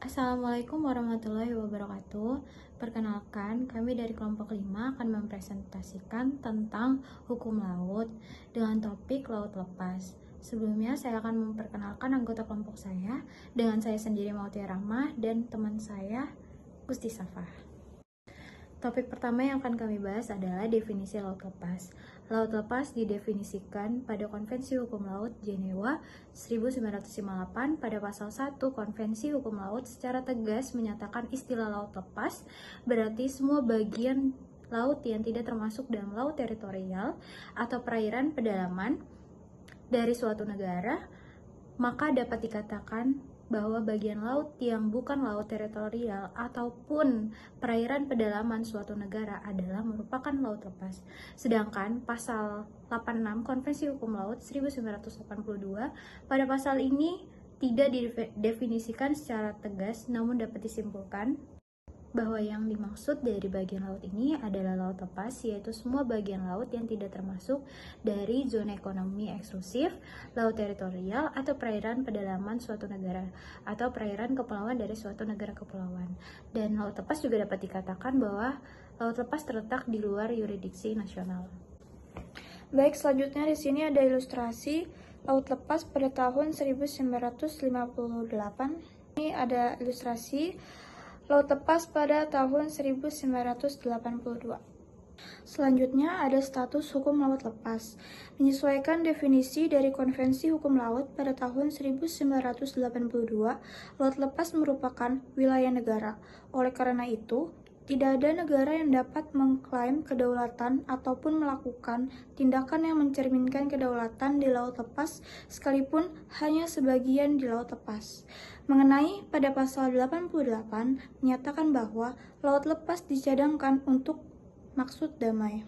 Assalamualaikum warahmatullahi wabarakatuh. Perkenalkan, kami dari kelompok 5 akan mempresentasikan tentang hukum laut dengan topik laut lepas. Sebelumnya, saya akan memperkenalkan anggota kelompok saya dengan saya sendiri Mautia Rahmah dan teman saya Gusti Safah. Topik pertama yang akan kami bahas adalah definisi laut lepas. Laut lepas didefinisikan pada Konvensi Hukum Laut Jenewa 1958 pada pasal 1 Konvensi Hukum Laut secara tegas menyatakan istilah laut lepas berarti semua bagian laut yang tidak termasuk dalam laut teritorial atau perairan pedalaman dari suatu negara, maka dapat dikatakan bahwa bagian laut yang bukan laut teritorial ataupun perairan pedalaman suatu negara adalah merupakan laut lepas. Sedangkan pasal 86 Konvensi Hukum Laut 1982 pada pasal ini tidak didefinisikan secara tegas, namun dapat disimpulkan bahwa yang dimaksud dari bagian laut ini adalah laut lepas, yaitu semua bagian laut yang tidak termasuk dari zona ekonomi eksklusif, laut teritorial, atau perairan pedalaman suatu negara, atau perairan kepulauan dari suatu negara kepulauan. Dan laut lepas juga dapat dikatakan bahwa laut lepas terletak di luar yurisdiksi nasional. Baik, selanjutnya di sini ada ilustrasi laut lepas pada tahun 1958. Ini ada ilustrasi laut lepas pada tahun 1982. Selanjutnya ada status hukum laut lepas. Menyesuaikan definisi dari Konvensi Hukum Laut pada tahun 1982, laut lepas merupakan wilayah negara. Oleh karena itu, tidak ada negara yang dapat mengklaim kedaulatan ataupun melakukan tindakan yang mencerminkan kedaulatan di laut lepas sekalipun hanya sebagian di laut lepas. Mengenai pada pasal 88 menyatakan bahwa laut lepas dicadangkan untuk maksud damai.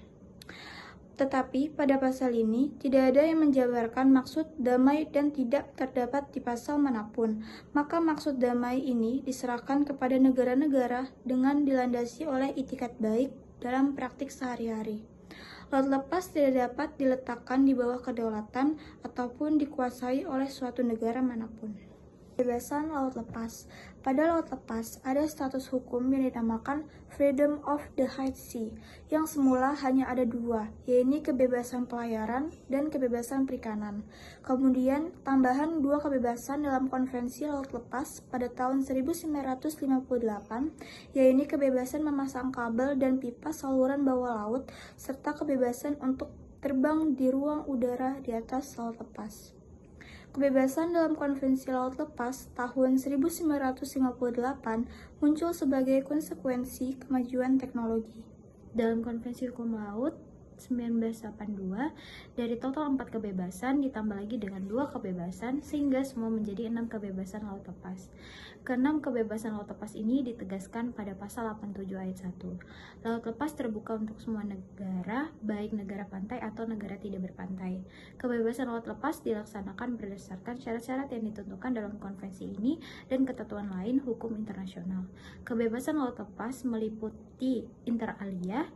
Tetapi pada pasal ini tidak ada yang menjabarkan maksud damai dan tidak terdapat di pasal manapun. Maka maksud damai ini diserahkan kepada negara-negara dengan dilandasi oleh itikat baik dalam praktik sehari-hari. Laut lepas tidak dapat diletakkan di bawah kedaulatan ataupun dikuasai oleh suatu negara manapun. Kebebasan laut lepas. Pada laut lepas ada status hukum yang dinamakan Freedom of the High Sea, yang semula hanya ada dua, yaitu kebebasan pelayaran dan kebebasan perikanan. Kemudian tambahan dua kebebasan dalam Konvensi Laut Lepas pada tahun 1958, yaitu kebebasan memasang kabel dan pipa saluran bawah laut, serta kebebasan untuk terbang di ruang udara di atas laut lepas. Kebebasan dalam Konvensi Laut Lepas tahun 1958 muncul sebagai konsekuensi kemajuan teknologi. Dalam Konvensi Hukum Laut 1982, dari total 4 kebebasan ditambah lagi dengan 2 kebebasan sehingga semua menjadi 6 kebebasan laut lepas. Keenam kebebasan laut lepas ini ditegaskan pada pasal 87 ayat 1. Laut lepas terbuka untuk semua negara, baik negara pantai atau negara tidak berpantai. Kebebasan laut lepas dilaksanakan berdasarkan syarat-syarat yang ditentukan dalam konvensi ini dan ketentuan lain hukum internasional. Kebebasan laut lepas meliputi inter alia,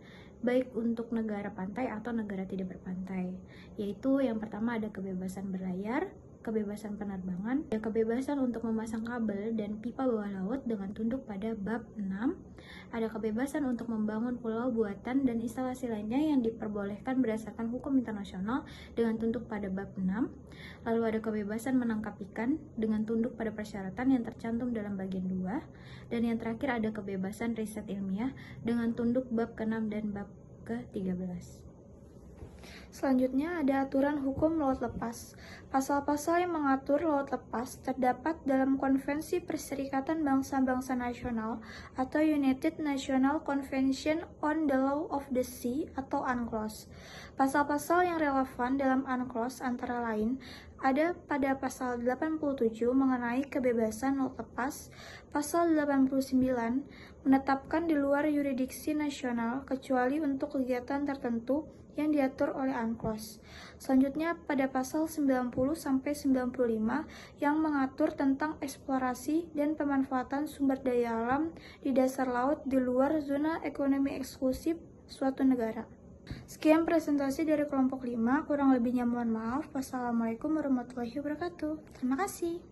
baik untuk negara pantai atau negara tidak berpantai, yaitu yang pertama ada kebebasan berlayar, kebebasan penerbangan, ada kebebasan untuk memasang kabel dan pipa bawah laut dengan tunduk pada bab 6, ada kebebasan untuk membangun pulau buatan dan instalasi lainnya yang diperbolehkan berdasarkan hukum internasional dengan tunduk pada bab 6, lalu ada kebebasan menangkap ikan dengan tunduk pada persyaratan yang tercantum dalam bagian 2, dan yang terakhir ada kebebasan riset ilmiah dengan tunduk bab ke-6 dan bab ke-13. Selanjutnya ada aturan hukum laut lepas. Pasal-pasal yang mengatur laut lepas terdapat dalam Konvensi Perserikatan Bangsa-Bangsa Nasional atau United National Convention on the Law of the Sea atau UNCLOS. Pasal-pasal yang relevan dalam UNCLOS antara lain ada pada pasal 87 mengenai kebebasan laut lepas, pasal 89 menetapkan di luar yurisdiksi nasional kecuali untuk kegiatan tertentu yang diatur oleh UNCLOS. Selanjutnya pada pasal 90-95 yang mengatur tentang eksplorasi dan pemanfaatan sumber daya alam di dasar laut di luar zona ekonomi eksklusif suatu negara. Sekian presentasi dari kelompok 5, kurang lebihnya mohon maaf. Wassalamualaikum warahmatullahi wabarakatuh. Terima kasih.